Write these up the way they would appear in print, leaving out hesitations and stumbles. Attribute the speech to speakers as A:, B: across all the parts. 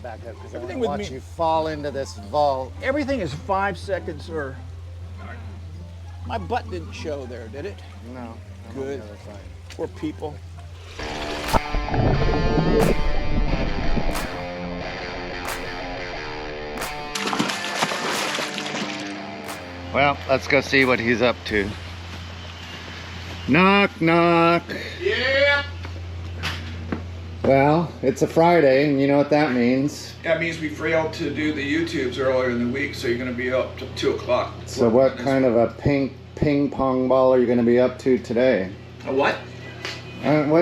A: back up because I
B: Everything
A: want to
B: with
A: watch
B: me-
A: you fall into this vault.
B: Everything is 5 seconds or... My butt didn't show there, did it?
A: No, I'm
B: Good.
A: on the other side.
B: Poor people.
A: Well, let's go see what he's up to. Knock, knock.
B: Yeah.
A: Well, it's a Friday, and you know what that means.
B: That means we failed to do the YouTubes earlier in the week, so you're going to be up to 2 o'clock.
A: So what kind of a ping pong ball are you going to be up to today?
B: A what?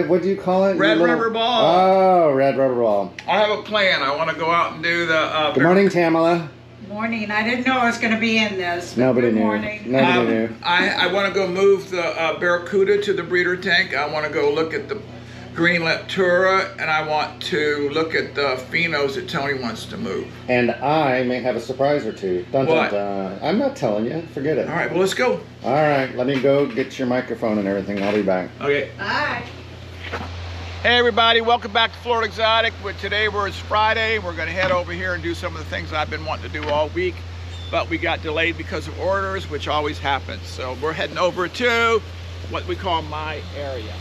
A: What do you call it?
B: Red rubber ball.
A: Oh, red rubber ball.
B: I have a plan. I want to go out and do the...
A: Good morning, Tamala.
C: Morning. I didn't know I was going to be in this.
A: Nobody
C: Good
A: knew.
C: morning.
A: Nobody knew.
B: I want to go move the Barracuda to the breeder tank. I want to go look at the green Leptura, and I want to look at the phenos that Tony wants to move.
A: And I may have a surprise or two. Dun,
B: What?
A: dun, dun. I'm not telling you. Forget it.
B: All right, well, let's go.
A: All right, let me go get your microphone and everything. I'll be back.
B: Okay.
C: Bye.
B: Hey everybody, welcome back to Florida Exotic. Today it's Friday. We're going to head over here and do some of the things I've been wanting to do all week, but we got delayed because of orders, which always happens. So we're heading over to what we call my area.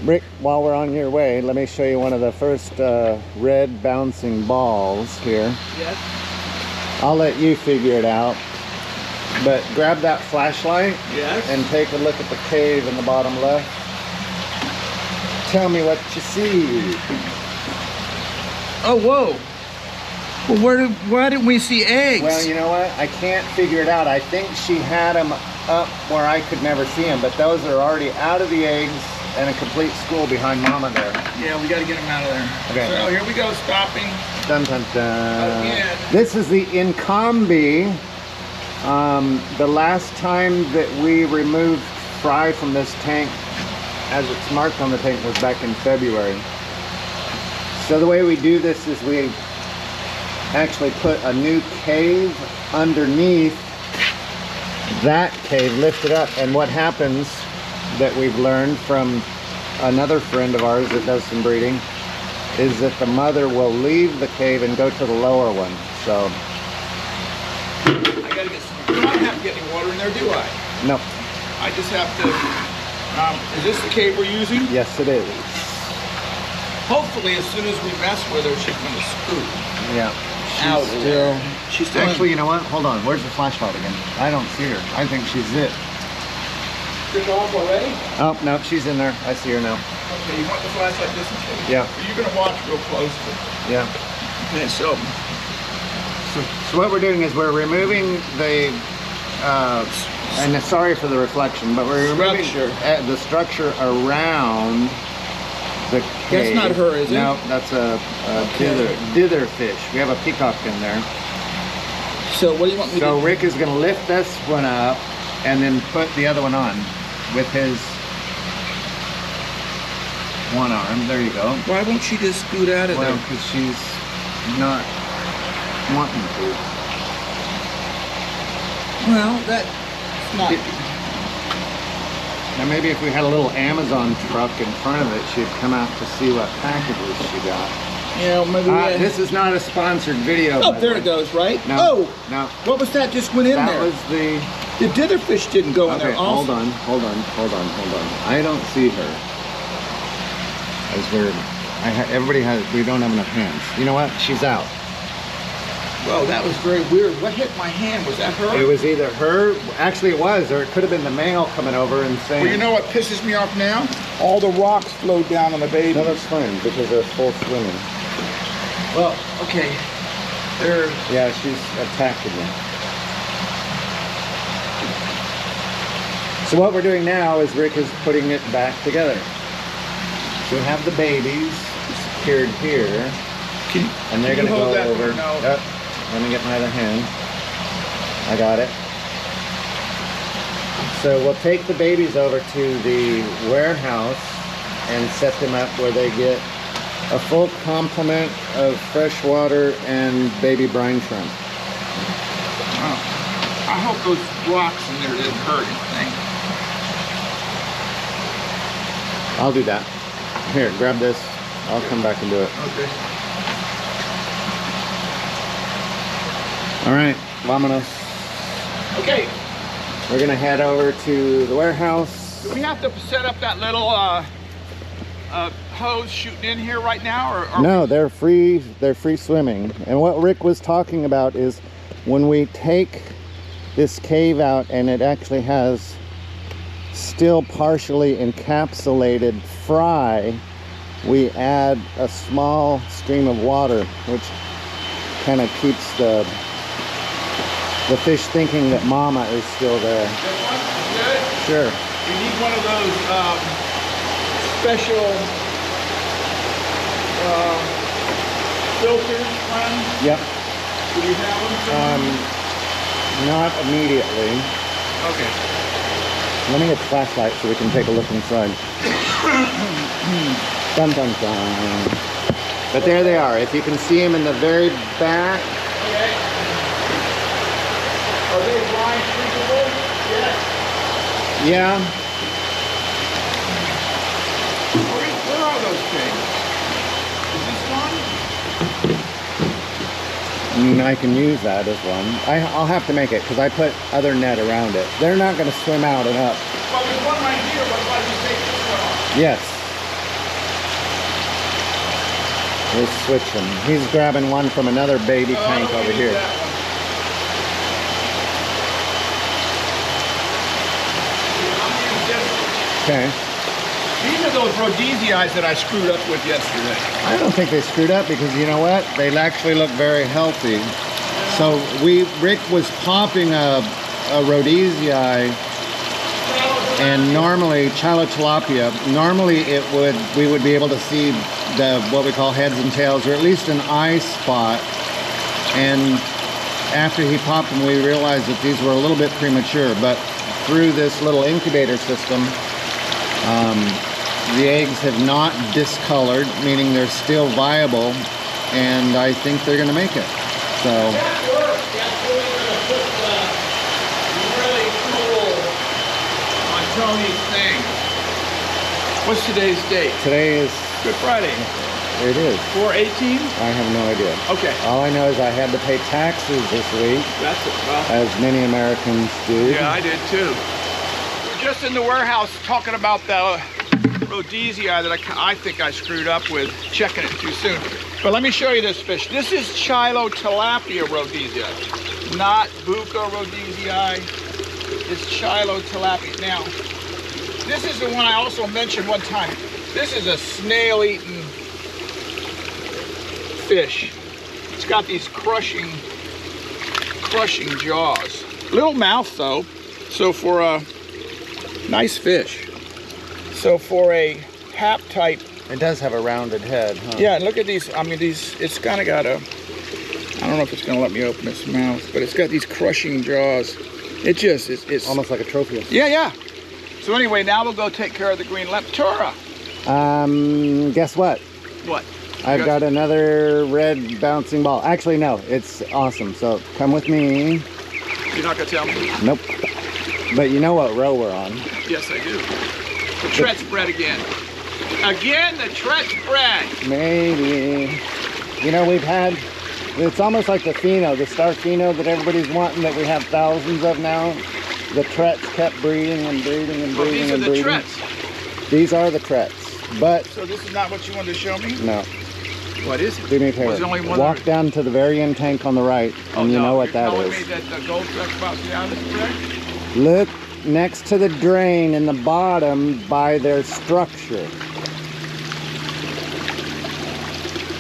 A: Rick, while we're on your way, let me show you one of the first red bouncing balls here.
B: Yes.
A: I'll let you figure it out. But grab that flashlight
B: Yes.
A: and take a look at the cave in the bottom left. Tell me what you see.
B: Oh, whoa. Well, why didn't we see eggs?
A: Well, you know what? I can't figure it out. I think she had them up where I could never see them, but those are already out of the eggs and a complete school behind Mama there.
B: Yeah, we got to get them out of there.
A: Okay.
B: So here we go, stopping.
A: Dun, dun, dun.
B: Again.
A: This is the Nkambe. The last time that we removed fry from this tank, as it's marked on the tank, was back in February. So the way we do this is we actually put a new cave underneath that cave, lift it up, and what happens that we've learned from another friend of ours that does some breeding is that the mother will leave the cave and go to the lower one. So
B: I got to get some. I don't have to get any water in there, do I?
A: no.
B: I just have to. Is this the cave we're using?
A: Yes, it is.
B: Hopefully, as soon as we mess with her, she's going to scoot
A: Yeah.
B: out.
A: Still.
B: She's still.
A: Actually, you know what? Hold on. Where's the flashlight again? I don't see her. I think she's it.
B: Turned off already?
A: Oh, no, she's in there. I see her now.
B: Okay, you want the flashlight this way?
A: Yeah.
B: You're going to watch real closely.
A: Yeah.
B: Okay, so
A: So what we're doing is we're removing the, and sorry for the reflection, but we're removing the structure around the cave.
B: That's not her, is it?
A: No, that's a dither fish. We have a peacock in there.
B: so what do you want me
A: So
B: to do?
A: Rick is going to lift this one up and then put the other one on with his one arm. There you go.
B: Why won't she just scoot out of
A: Well,
B: there?
A: because she's not wanting to.
B: Well, that's not.
A: Now maybe if we had a little Amazon truck in front of it, she'd come out to see what packages she got.
B: Yeah, maybe.
A: This is not a sponsored video.
B: Oh,
A: by the
B: there
A: way.
B: it goes, right?
A: No,
B: Oh,
A: no.
B: what was that? Just went in
A: That
B: there.
A: was the.
B: The ditherfish didn't go in
A: Okay,
B: there.
A: hold
B: Also.
A: on. I don't see her. As we're, everybody has. We don't have enough hands. You know what? She's out.
B: Well, that was very weird. What hit my hand? Was that her?
A: It was either her. Actually, it was, or it could have been the male coming over and saying.
B: Well, you know what pisses me off now? All the rocks flowed down on the baby.
A: No, that's fine because they're full swimming.
B: Well, okay. They're.
A: Yeah, she's attacking me. So what we're doing now is Rick is putting it back together. So we have the babies secured here, and they're going to go over.
B: No.
A: Let me get my other hand. I got it. So we'll take the babies over to the warehouse and set them up where they get a full complement of fresh water and baby brine shrimp.
B: Oh, I hope those rocks in there didn't hurt anything.
A: I'll do that. Here, grab this. I'll come back and do it.
B: Okay.
A: All right, vámonos.
B: Okay,
A: We're gonna head over to the warehouse.
B: do we have to set up that little hose shooting in here right now, or
A: No, they're free swimming. And what Rick was talking about is when we take this cave out and it actually has still partially encapsulated fry, we add a small stream of water, which kind of keeps the fish thinking that mama is still there.
B: This one? Good?
A: Sure.
B: We need one of those special filters, friend.
A: Yep.
B: Do we have them?
A: Not immediately.
B: Okay.
A: Let me get the flashlight so we can take a look inside. Dun dun dun. But there they are. If you can see them in the very back.
B: Okay. Are they blind drinkable? Yes.
A: Yeah.
B: Where are those things? Is this one?
A: I mean, I can use that as one. I'll have to make it because I put other net around it. They're not going to swim out and up.
B: Well, there's one right here. What about you take this one off?
A: Yes. We'll switch them. He's grabbing one from another baby tank over here.
B: That one. I'm gonna use this one.
A: Okay.
B: These are those rhodesiae that I screwed up with yesterday.
A: I don't think they screwed up because you know what? They actually look very healthy. So Rick was popping a rhodesiae, and normally tilapia, normally we would be able to see what we call heads and tails, or at least an eye spot. And after he popped them, we realized that these were a little bit premature, but through this little incubator system, the eggs have not discolored, meaning they're still viable, and I think they're going to make it. So
B: That works. That's really going to put really cool on Tony's thing. What's today's date?
A: today is,
B: Good Friday.
A: it is.
B: 4/18?
A: I have no idea.
B: Okay.
A: All I know is I had to pay taxes this week,
B: That's it. Well,
A: as many Americans do.
B: yeah, I did too. We're just in the warehouse talking about the rhodesiae that I think I screwed up with checking it too soon. But let me show you this fish. This is tilapia rhodesiae, not Bucco rhodesiae. It's tilapia. Now, this is the one I also mentioned one time. This is a snail-eating fish. It's got these crushing jaws. Little mouth though, so for a nice fish. So for a hap type,
A: It does have a rounded head, huh?
B: yeah, and look at these, I mean it's kind of got a, I don't know if it's gonna let me open its mouth, but it's got these crushing jaws. It just, it's
A: Almost like a trophy.
B: yeah. So anyway, now we'll go take care of the green Leptura.
A: Guess what?
B: What?
A: I've got another red bouncing ball. Actually, no, it's awesome. So come with me.
B: You're not gonna tell me?
A: Nope. But you know what row we're on.
B: Yes, I do. The Tret's bread again. Again, the Tret's bread.
A: Maybe. You know, we've had, it's almost like the Pheno, the star Pheno that everybody's wanting that we have thousands of now. The Trets kept breeding and breeding and
B: Well,
A: breeding
B: these are
A: and
B: the
A: breeding.
B: Trets.
A: These are the Trets. But,
B: So this is not what you wanted to show me?
A: no,
B: What is it?
A: do me a
B: Was
A: favor.
B: there only one
A: Walk
B: other-
A: down to the very end tank on the right, and you
B: no,
A: know what that
B: You're
A: is.
B: telling me that the Gold Sexfaciatus bread?
A: Look next to the drain in the bottom by their structure.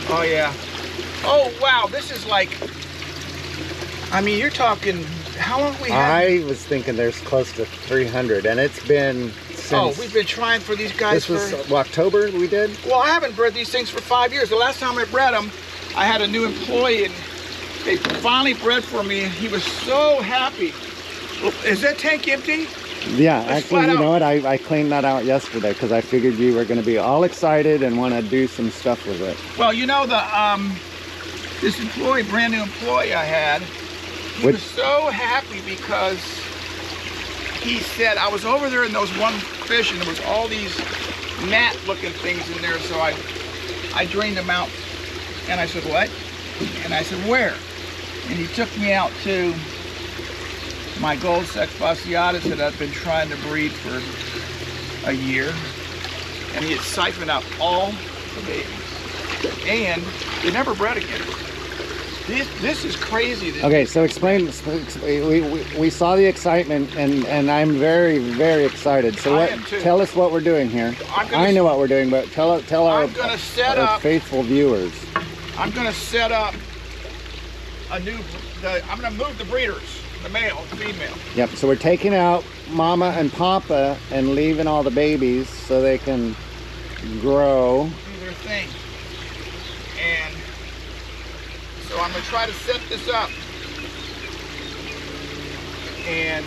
B: Oh yeah. Oh wow, this is like, I mean, you're talking, how long have we had?
A: I was thinking there's close to 300, and it's been since...
B: Oh, we've been trying for these guys
A: This was
B: for,
A: October we did?
B: well, I haven't bred these things for 5 years. The last time I bred them, I had a new employee and they finally bred for me and he was so happy. Is that tank empty?
A: Yeah,
B: Let's
A: actually,
B: flat
A: you know
B: out.
A: what? I cleaned that out yesterday because I figured you were going to be all excited and want to do some stuff with it.
B: Well, you know, this employee, brand new employee I had, he was so happy because he said, I was over there in those one fish and there was all these gnat looking things in there, so I drained them out. And I said, what? And I said, where? And he took me out to my Gold Sexfaciatus that I've been trying to breed for a year. And he had siphoned out all the babies. And they never bred again. This is crazy.
A: Okay, so explain. We saw the excitement, and I'm very, very excited. So
B: I am too.
A: Tell us what we're doing here. I know what we're doing, but tell our faithful viewers.
B: I'm going to set up a new. I'm going to move the breeders, the male, the female.
A: Yep. So we're taking out Mama and Papa and leaving all the babies so they can grow.
B: Do their thing. And so I'm going to try to set this up. And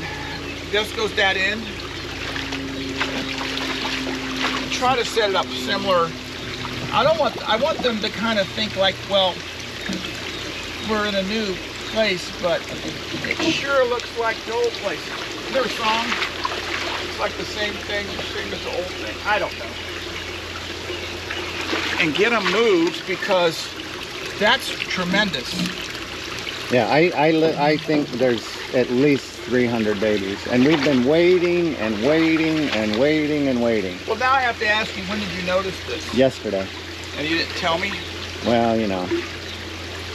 B: this goes that end. Try to set it up similar. I want them to kind of think like, well, we're in a new place, but it sure looks like the old place. Is there a song? It's like the same thing, same as the old thing. I don't know. And get them moved because that's tremendous.
A: Yeah, I think there's at least 300 babies, and we've been waiting and waiting and waiting and waiting.
B: Well, now I have to ask you, when did you notice this?
A: Yesterday.
B: And you didn't tell me?
A: Well, you know.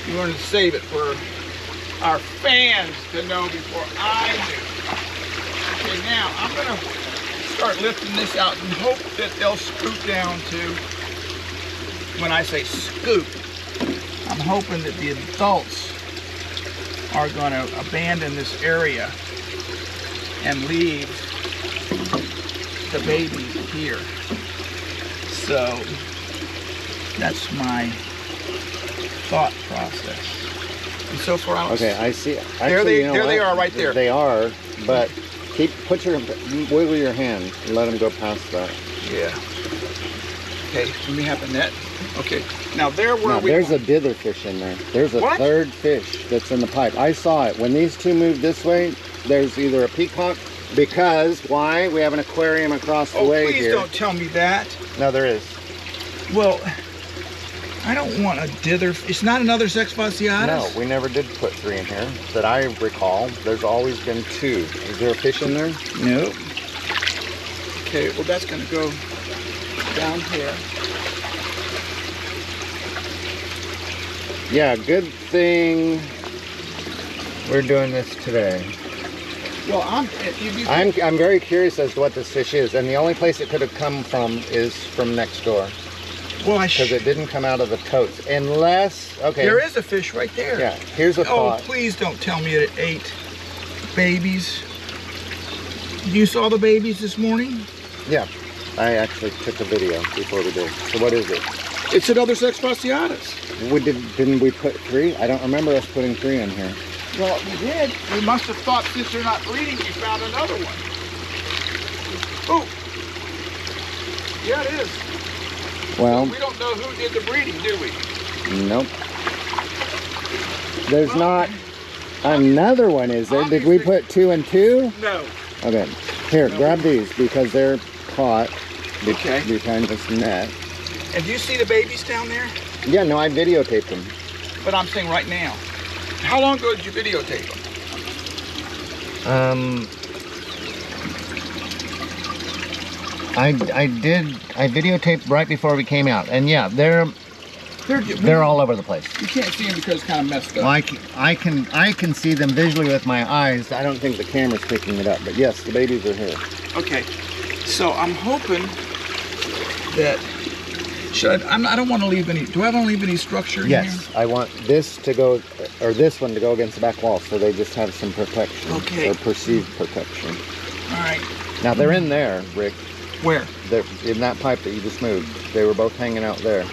B: You wanted to save it for our fans to know before I do. Okay, now I'm going to start lifting this out and hope that they'll scoot down to, when I say scoot, I'm hoping that the adults are going to abandon this area and leave the babies here. So that's my thought process. And so far,
A: okay, I see. Actually,
B: there they are, right there.
A: They are, but wiggle your hand and let them go past that.
B: Yeah. Okay, let me have the net. Okay, now
A: there's a dither fish in there. There's a third fish that's in the pipe. I saw it. When these two move this way, there's either a peacock, because why? We have an aquarium across the way here.
B: Oh, please don't tell me that.
A: No, there is.
B: Well, I don't want a dither. It's not another Sexfaciatus?
A: No, we never did put 3 in here that I recall. There's always been 2. Is there a fish in there?
B: No. Okay, well that's going to go down here.
A: Yeah, good thing we're doing this today.
B: Well,
A: I'm very curious as to what this fish is, and the only place it could have come from is from next door.
B: Well,
A: because it didn't come out of the totes, unless, okay.
B: There is a fish right there.
A: Yeah, here's a pot.
B: Oh, please don't tell me it ate babies. You saw the babies this morning?
A: Yeah, I actually took a video before we did. So what is it?
B: It's another Sexfaciatus.
A: Didn't we put 3? I don't remember us putting 3 in here.
B: Well, we did. We must have thought since they're not breeding, we found another one. Oh, yeah, it is.
A: Well,
B: so we don't know who did the breeding, do we?
A: Nope. There's not another one, is there? Did we put 2 and 2?
B: No.
A: Okay. Here, grab these because they're caught behind this net.
B: And do you see the babies down there?
A: Yeah, no, I videotaped them.
B: But I'm saying right now. How long ago did you videotape them?
A: I videotaped right before we came out, and yeah, they're all over the place.
B: You can't see them because it's kind of messed up.
A: Well, I can see them visually with my eyes. I don't think the camera's picking it up, but yes, the babies are here.
B: Okay, so I'm hoping that I don't want to leave any. Do I want to leave any structure in here?
A: Yes, I want this to go, or this one to go against the back wall, so they just have some protection.
B: Okay.
A: Or perceived protection.
B: All right.
A: Now they're in there, Rick.
B: Where?
A: They're in that pipe that you just moved. They were both hanging out there.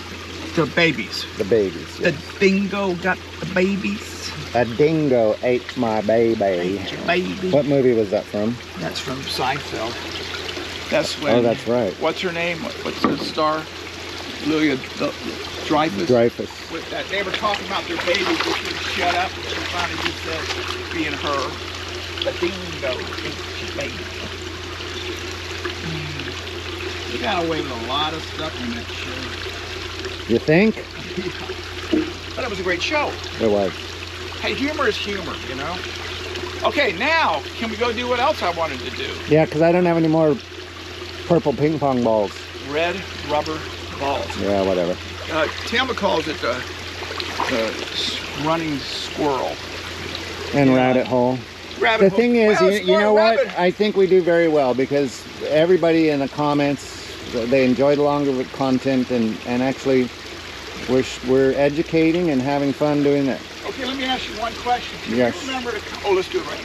B: The babies.
A: The babies.
B: Yes. The dingo got the babies.
A: A dingo ate my baby.
B: Ate your baby.
A: What movie was that from?
B: That's from Seinfeld. That's when.
A: Oh, that's right.
B: What's her name? What's the star? Julia Dreyfus.
A: Dreyfus.
B: With that, they were talking about their babies. They should shut up. And she finally just said, being her, the dingo ate your baby. We got away with a lot of stuff in that show.
A: You think?
B: Yeah. But it was a great show.
A: It was.
B: hey, humor is humor, you know? Okay, now, can we go do what else I wanted to do?
A: Yeah, because I don't have any more purple ping pong balls.
B: Red rubber balls.
A: Yeah, whatever.
B: Tama calls it the running squirrel.
A: And rabbit hole.
B: Rabbit
A: The thing
B: hole.
A: is,
B: Well,
A: you know what?
B: rabbit.
A: I think we do very well because everybody in the comments, they enjoy the longer content, and actually we're educating and having fun doing that.
B: Okay, let me ask you one question. Do
A: Yes.
B: you remember to... Oh, let's do it right.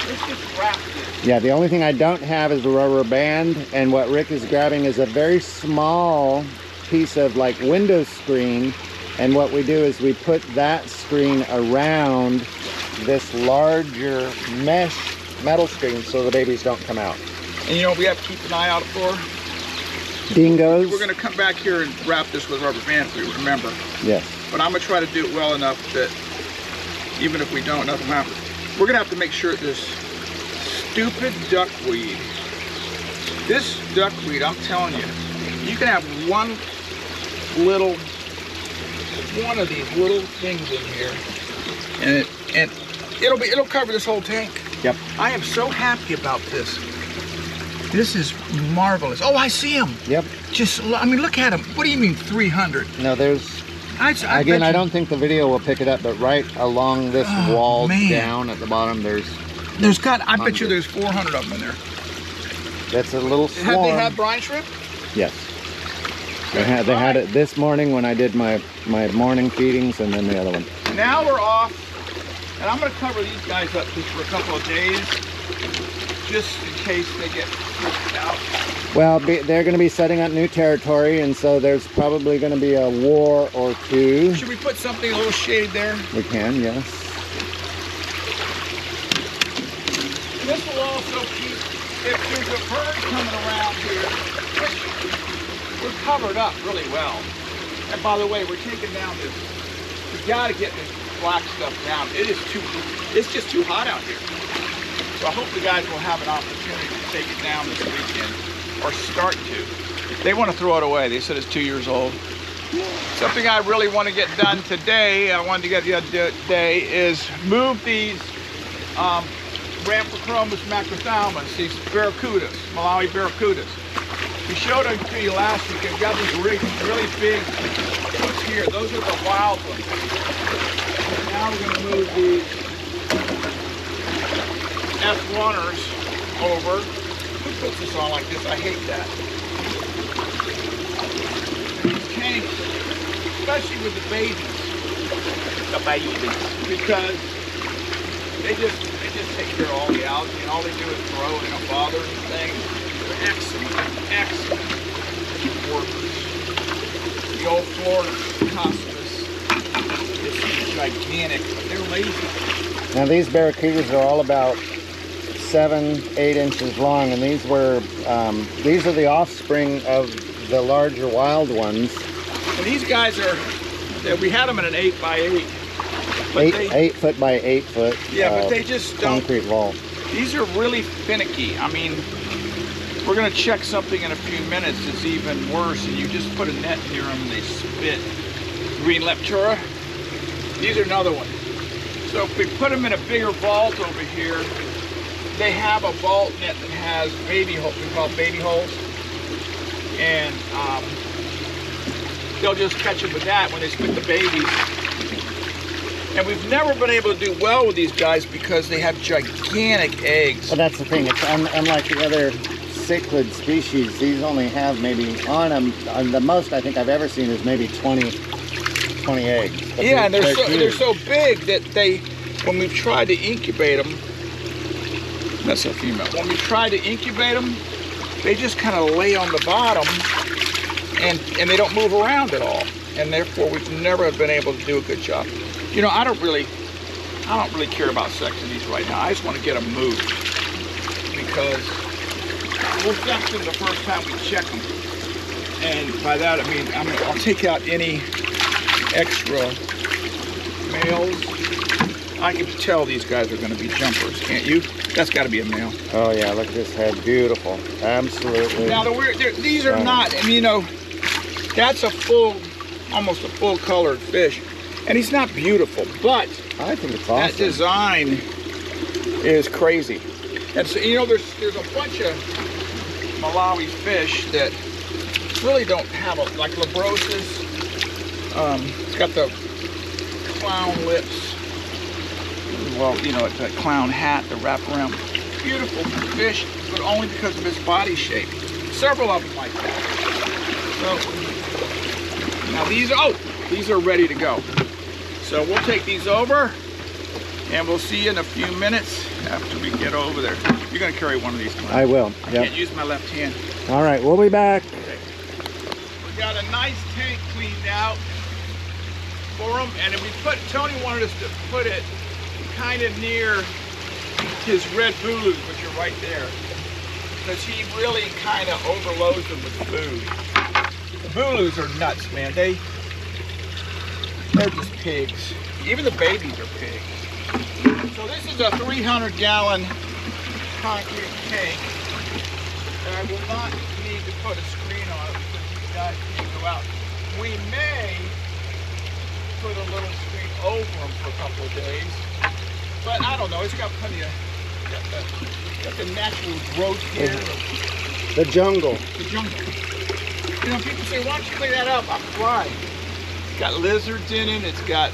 B: Let's just wrap this.
A: Yeah, the only thing I don't have is a rubber band, and what Rick is grabbing is a very small piece of like window screen, and what we do is we put that screen around this larger mesh metal screen so the babies don't come out.
B: And you know what we have to keep an eye out for?
A: Dingoes?
B: We're going to come back here and wrap this with rubber band if we remember.
A: Yes.
B: But I'm going to try to do it well enough that even if we don't, nothing happens. We're going to have to make sure this stupid duckweed, this duckweed, I'm telling you, you can have one of these little things in here, and it'll cover this whole tank.
A: Yep.
B: I am so happy about this. This is marvelous. Oh, I see him.
A: Yep.
B: Just, I mean, look at him. What do you mean 300?
A: No, there's... Again, I don't think the video will pick it up, but right along this wall down at the bottom, there's
B: got, I bet you there's 400 of them in there.
A: That's a little swarm.
B: Have they had brine shrimp?
A: Yes. They had it this morning when I did my morning feedings, and then the other one.
B: Now we're off, and I'm going to cover these guys up just for a couple of days, just in case they get freaked out.
A: Well, they're going to be setting up new territory, and so there's probably going to be a war or two.
B: Should we put something a little shade there?
A: We can, yes.
B: This will also keep, if there's a bird coming around here, we're covered up really well. And by the way, we're taking down this, we got to get this black stuff down. It's just too hot out here. So I hope the guys will have an opportunity to take it down this weekend, or start to. They want to throw it away. They said it's 2 years old. Something I really want to get done today, today, is move these Rhamphochromis macrophthalmus, these barracudas, Malawi Barracudas. We showed them to you last week. We've got these really big ones here. Those are the wild ones. Now we're going to move these F1ers over. Who puts this on like this? I hate that. These tanks, especially with the babies, because they just take care of all the algae, and all they do is grow, and they don't bother anything. They're excellent workers. The old Florida Cosmos is gigantic, but they're lazy.
A: Now these barracudas are all about 7-8 inches long, and these are the offspring of the larger wild ones.
B: And these guys are, we had them in an 8x8.
A: 8 foot by 8 foot.
B: Yeah, but they just don't.
A: Concrete wall.
B: These are really finicky. I mean, we're going to check something in a few minutes that's even worse, and you just put a net near them and they spit. Green Leptura. These are another one. So if we put them in a bigger vault over here, they have a vault net that has baby holes, we call baby holes, and they'll just catch them with that when they spit the babies. And we've never been able to do well with these guys because they have gigantic eggs.
A: Well, that's the thing. It's unlike the other cichlid species. These only have maybe on them. The most I think I've ever seen is maybe 20 eggs. But
B: yeah, and they're so big that when we've tried to incubate them, that's a female. When we try to incubate them, they just kind of lay on the bottom, and they don't move around at all. And therefore, we've never been able to do a good job. You know, I don't really care about sexing these right now. I just want to get them moved, because we'll sex them the first time we check them. And by that I mean I'll take out any extra males. I can tell these guys are going to be jumpers, can't you? That's got to be a male.
A: Oh yeah, look at this head, beautiful, absolutely.
B: Now these are not. I mean, you know, that's a full almost a full colored fish. And he's not beautiful, but
A: I think it's
B: that
A: awesome.
B: design is crazy. And so, you know, there's a bunch of Malawi fish that really don't have like Labrosis. It's got the clown lips. Well, you know, it's that clown hat, the wraparound. Beautiful fish, but only because of his body shape. Several of them like that. So now these are ready to go. So we'll take these over, and we'll see you in a few minutes after we get over there. You're gonna carry one of these, Clint.
A: I will.
B: I
A: Yep.
B: can't use my left hand.
A: All right, we'll be back.
B: Okay. We got a nice tank cleaned out for him, and then Tony wanted us to put it kind of near his red boolus, which are right there, because he really kind of overloads them with food. The boolus are nuts, man. They're just pigs. Even the babies are pigs. So this is a 300-gallon concrete tank, and I will not need to put a screen on it because these guys can't go out. We may put a little screen over them for a couple of days, but I don't know. It's got plenty of, got the natural growth here.
A: The jungle.
B: The jungle. You know, people say, why don't you clean that up? Why? It's got lizards in it. It's got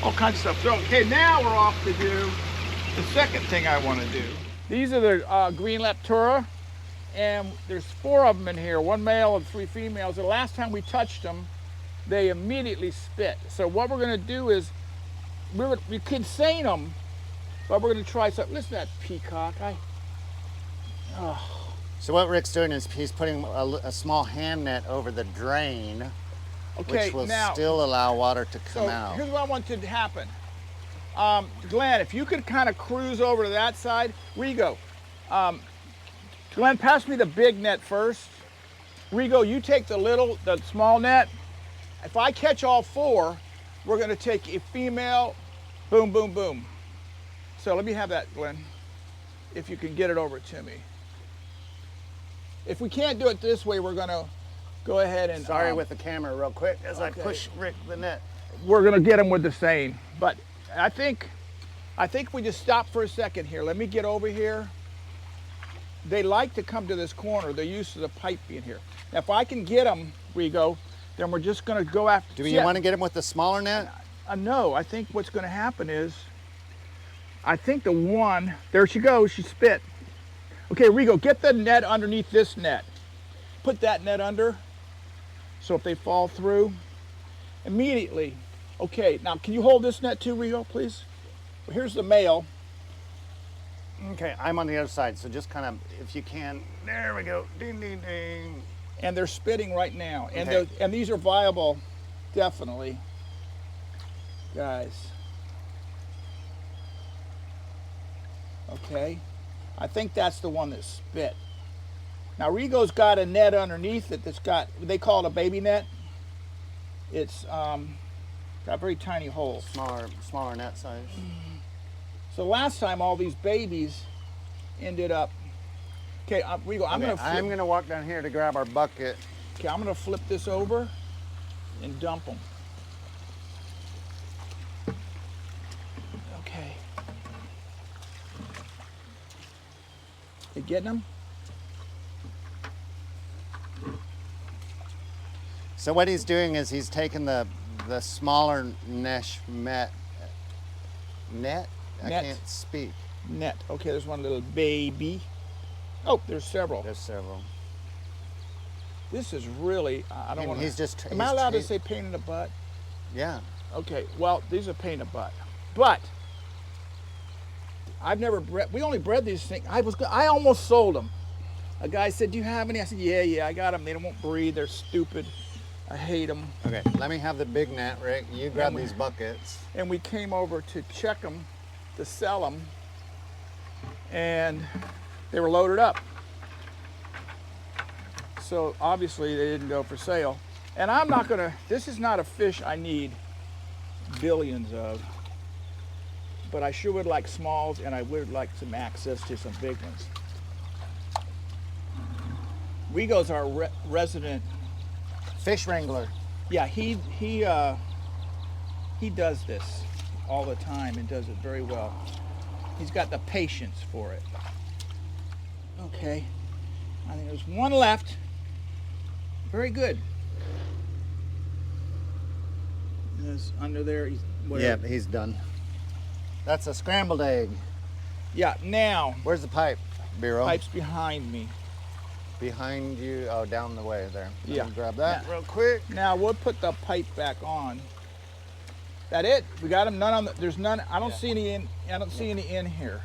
B: all kinds of stuff. So, okay, now we're off to do the second thing I want to do. These are the green Leptura, and there's 4 of them in here, 1 male and 3 females. The last time we touched them, they immediately spit. So what we're going to do is, we could seine them, but we're going to try something. Listen to that peacock.
A: So what Rick's doing is he's putting a small hand net over the drain,
B: Okay,
A: which will
B: now,
A: still allow water to come
B: so
A: out.
B: here's what I want to happen. Glenn, if you could kind of cruise over to that side, Rigo. Glenn, pass me the big net first. Rigo, you take the small net. If I catch all 4, we're going to take a female, boom, boom, boom. So let me have that, Glenn, if you can get it over to me. If we can't do it this way, we're going to go ahead and...
A: Sorry with the camera real quick as
B: okay.
A: I push Rick the net.
B: We're going to get him with the seine. But I think if we just stop for a second here. Let me get over here. They like to come to this corner. They're used to the pipe being here. Now, if I can get them, Rigo, then we're just going to go after...
A: Do you want to get him with the smaller net?
B: No, I think what's going to happen is, I think the one, there she goes, she spit. Okay, Rigo, get the net underneath this net. Put that net under, so if they fall through, immediately. Okay, now can you hold this net too, Rigo, please? Well, here's the male.
A: Okay, I'm on the other side, so just kind of, if you can, there we go, ding, ding, ding.
B: And they're spitting right now. And,
A: Okay.
B: and these are viable, definitely, guys. Okay, I think that's the one that spit. Now Rigo's got a net underneath it that's got, they call it a baby net. It's got very tiny holes.
A: Smaller net size.
B: So last time all these babies ended up, okay, Rigo,
A: I'm gonna walk down here to grab our bucket.
B: Okay, I'm gonna flip this over and dump them. Okay. You getting them?
A: So what he's doing is he's taking the smaller net. I can't speak.
B: Net. Okay, there's one little baby. Oh, there's several.
A: There's several.
B: This is really, I don't want to.
A: He's just.
B: Am I allowed to say pain in the butt?
A: Yeah.
B: Okay, well, these are pain in the butt. But I've never bred, we only bred these things. I almost sold them. A guy said, do you have any? I said, yeah, I got them. They won't breathe. They're stupid. I hate them.
A: Okay, let me have the big net, Rick. You grab these buckets.
B: And we came over to check them, to sell them, and they were loaded up. So obviously they didn't go for sale. And I'm not gonna, this is not a fish I need billions of, but I sure would like smalls, and I would like some access to some big ones. Rigo's our resident
A: Fish wrangler.
B: Yeah, he does this all the time and does it very well. He's got the patience for it. Okay, I think there's one left. Very good. There's under there.
A: Yeah, he's done. That's a scrambled egg.
B: Yeah, now.
A: Where's the pipe, Biro?
B: Pipe's behind me.
A: Behind you? Oh, down the way there. Let
B: Yeah.
A: me grab that real quick.
B: Now we'll put the pipe back on. That it? We got him. None on the. There's none. I don't see any in. I don't see any in here.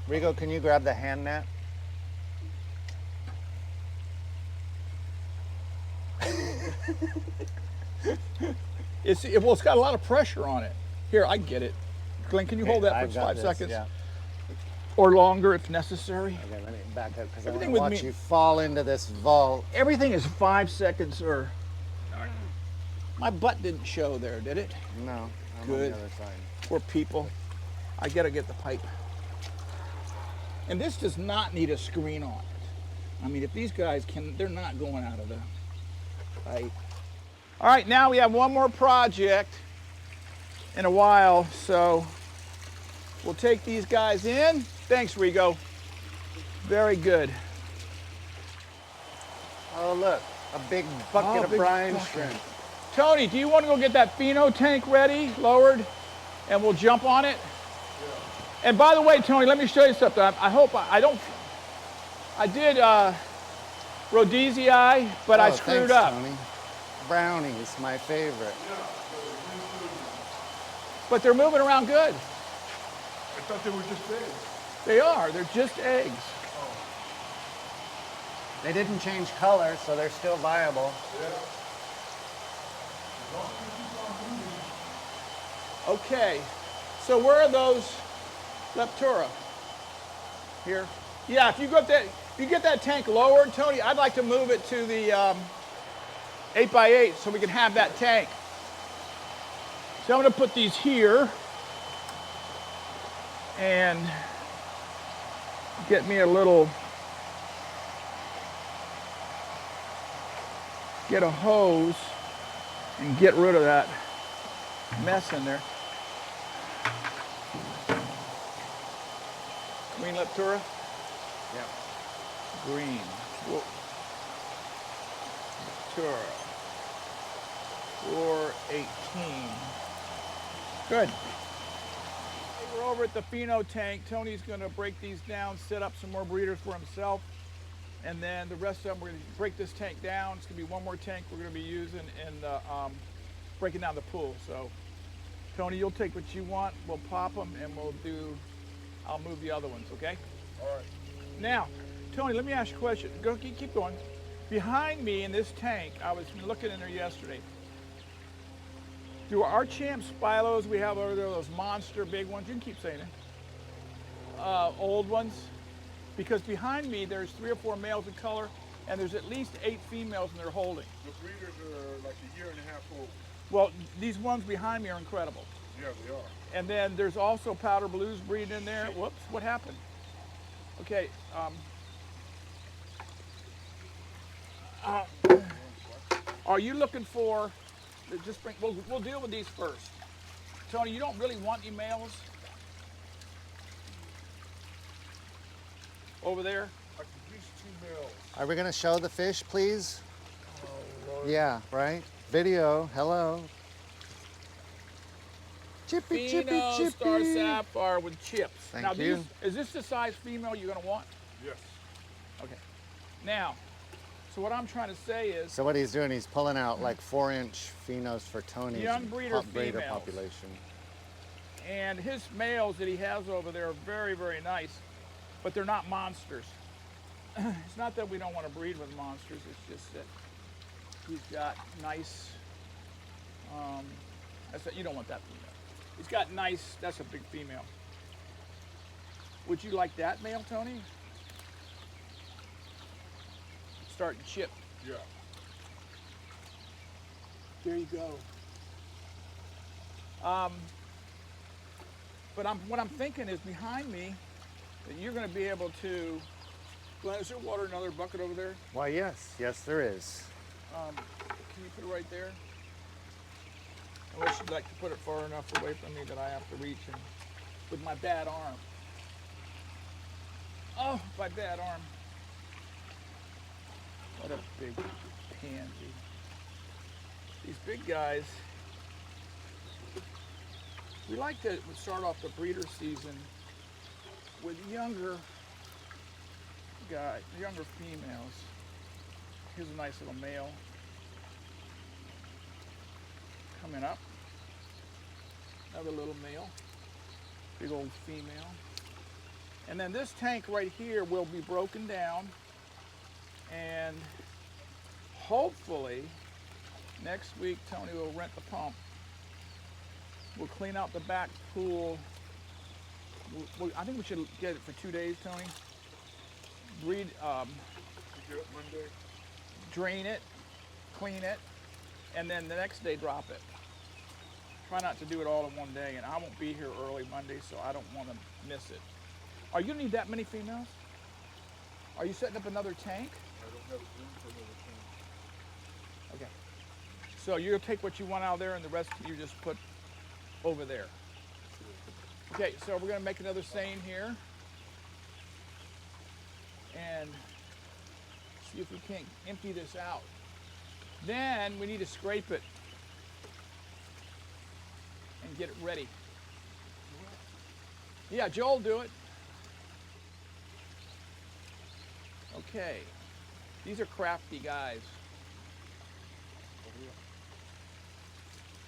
A: Rigo, can you grab the hand net?
B: It's got a lot of pressure on it. Here, I get it. Glenn, can you hold that for 5 seconds?
A: Yeah.
B: Or longer if necessary.
A: Okay, let me back up because I want to
B: Everything with
A: watch
B: me-
A: you fall into this vault.
B: Everything is 5 seconds or. My butt didn't show there, did it?
A: No, I'm
B: Good.
A: on the other side.
B: Poor people. I gotta get the pipe. And this does not need a screen on it. I mean, if these guys can, they're not going out of the pipe. All right, now we have one more project in a while, so we'll take these guys in. Thanks, Rigo. Very good.
A: Oh, look, a big bucket of
B: big
A: brine
B: bucket.
A: shrimp.
B: Tony, do you want to go get that pheno tank ready, lowered, and we'll jump on it? Yeah. And by the way, Tony, let me show you something. I hope I don't. I did Rhodesii, but I screwed
A: thanks,
B: up.
A: Tony. Brownies, my favorite.
B: But they're moving around good.
D: I thought they were just eggs.
B: They are. They're just eggs.
A: They didn't change color, so they're still viable.
B: Okay. So where are those Leptura? Here. Yeah. If you get that tank lowered, Tony, I'd like to move it to the 8x8 so we can have that tank. So I'm going to put these here and get me a little. Get a hose and get rid of that mess in there. Green Leptura?
A: Yep.
B: Green. Whoa. Leptura. 418. Good. We're over at the pheno tank. Tony's going to break these down, set up some more breeders for himself. And then the rest of them, we're going to break this tank down. It's going to be one more tank we're going to be using in the, breaking down the pool. So, Tony, you'll take what you want. We'll pop them, and I'll move the other ones, okay?
D: All right.
B: Now, Tony, let me ask you a question. Go, keep going. Behind me in this tank, I was looking in there yesterday. Do our champ Spilos we have over there, those monster big ones, you can keep saying it, old ones? Because behind me, there's 3 or 4 males in color, and there's at least 8 females in their holding.
D: The breeders are like a year and a half old.
B: Well, these ones behind me are incredible.
D: Yeah, they are.
B: And then there's also powder blues breeding in there. Whoops, what happened? Okay. Are you looking for? Just bring. We'll deal with these first. Tony, you don't really want any males over there.
D: Like at least 2 males.
A: Are we going to show the fish, please?
D: Oh, Lord.
A: Yeah, right? Video, hello. Chippy, chippy,
B: Pheno
A: chippy.
B: Star Sapphire with chips.
A: Thank
B: now,
A: you.
B: Is this the size female you're going to want?
D: Yes.
B: Okay. Now, so what I'm trying to say is,
A: So what he's doing, he's pulling out like 4-inch phenos for Tony's
B: Young breeder
A: breeder
B: females.
A: population.
B: and his males that he has over there are very, very nice, but they're not monsters. It's not that we don't want to breed with monsters, it's just that he's got nice, you don't want that female. He's got nice, that's a big female. Would you like that male, Tony? Starting to chip.
D: Yeah.
B: There you go. But what I'm thinking is behind me that you're going to be able to. Glenn, is there water in another bucket over there?
A: Why, yes, yes, there is.
B: Can you put it right there? like to put it far enough away from me that I have to reach and with my bad arm. Oh, my bad arm. What a big pansy. These big guys, we like to start off the breeder season with younger females. Here's a nice little male coming up. Another little male, big old female. And then this tank right here will be broken down, and hopefully next week Tony will rent the pump. We'll clean out the back pool. I think we should get it for 2 days, Tony.
D: You get it Monday.
B: Drain it, clean it, and then the next day drop it. Try not to do it all in one day, and I won't be here early Monday, so I don't want to miss it. Are you gonna need that many females? Are you setting up another tank?
D: I don't have room for another tank.
B: Okay. So you'll take what you want out of there, and the rest you just put over there. Okay, so we're gonna make another seine here, and see if we can't empty this out. Then we need to scrape it and get it ready. Yeah, Joel, do it. Okay, these are crafty guys,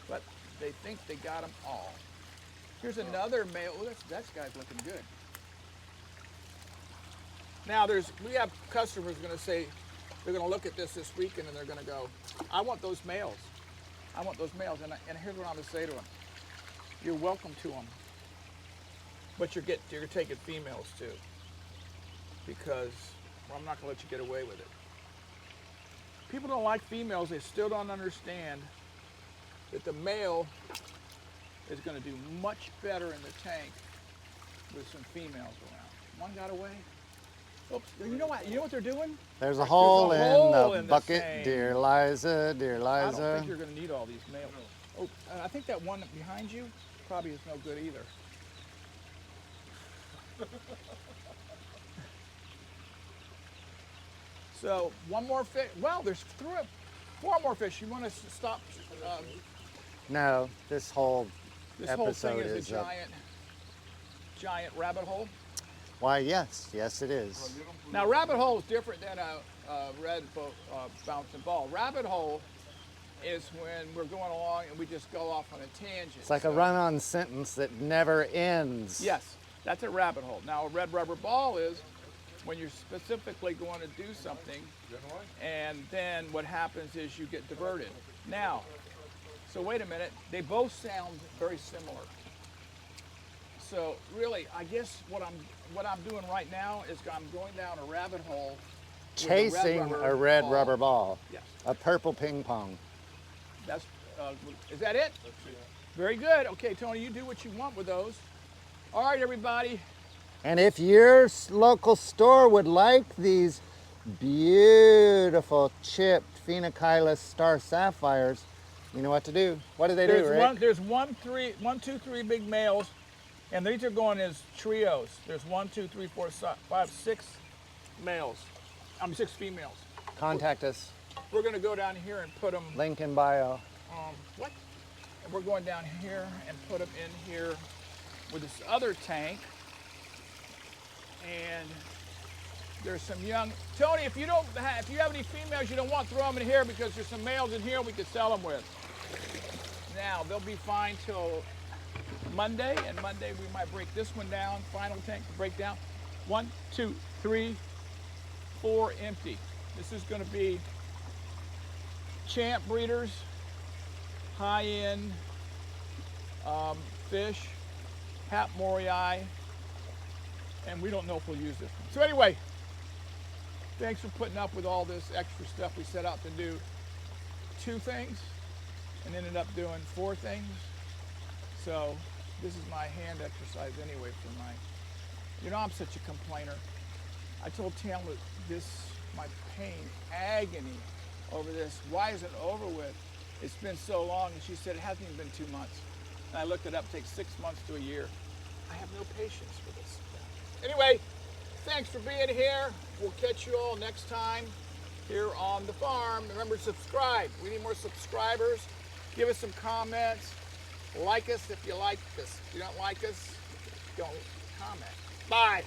B: but they think they got them all. Here's another male. Oh, that guy's looking good. Now we have customers going to say, they're going to look at this weekend and they're going to go, I want those males. I want those males. And here's what I'm going to say to them. You're welcome to them, but you're taking females too, because I'm not going to let you get away with it. People don't like females. They still don't understand that the male is going to do much better in the tank with some females around. One got away. Oops. You know what they're doing?
A: There's a hole in the bucket,
B: seine.
A: dear Liza, dear
B: I
A: Liza.
B: don't think you're going to need all these males. Oh, and I think that one behind you probably is no good either. So one more fish. Well, there's 4 more fish. You want to stop?
A: No, this whole
B: This whole thing
A: episode
B: is a giant rabbit hole.
A: Why, yes, it is.
B: Now, rabbit hole is different than a red bouncing ball. Rabbit hole is when we're going along and we just go off on a tangent.
A: It's like a run-on sentence that never ends.
B: Yes, that's a rabbit hole. Now, a red rubber ball is when you're specifically going to do something, and then what happens is you get diverted. Now, so wait a minute, they both sound very similar. So really, I guess what I'm doing right now is I'm going down a rabbit hole,
A: Chasing a red rubber ball.
B: Yes.
A: A purple ping pong.
B: That's is that it? That's it. Very good. Okay, Tony, you do what you want with those. All right, everybody.
A: And if your local store would like these beautiful chipped Phenocylus star sapphires, you know what to do. What do they do, Rick?
B: There's 1, 2, 3 big males, and these are going as trios. There's 1, 2, 3, 4, 5, 6 males. 6 females.
A: Contact us.
B: We're going to go down here and put them.
A: Link in bio.
B: What? And we're going down here and put them in here with this other tank. And there's some young. Tony, if you have any females you don't want, throw them in here, because there's some males in here we could sell them with. Now they'll be fine till Monday, and Monday we might break this one down. Final tank to break down. 1, 2, 3, 4 empty. This is going to be champ breeders, high-end fish, Hap Morii, and we don't know if we'll use this one. So anyway, thanks for putting up with all this extra stuff. We set out to do 2 things and ended up doing 4 things. So this is my hand exercise anyway for I'm such a complainer. I told Tamla my pain, agony over this. Why is it over with? It's been so long, and she said it hasn't even been 2 months. And I looked it up, it takes 6 months to a year. I have no patience for this. Anyway, thanks for being here. We'll catch you all next time here on the farm. Remember to subscribe. We need more subscribers. Give us some comments. Like us if you like us. If you don't like us, don't comment. Bye.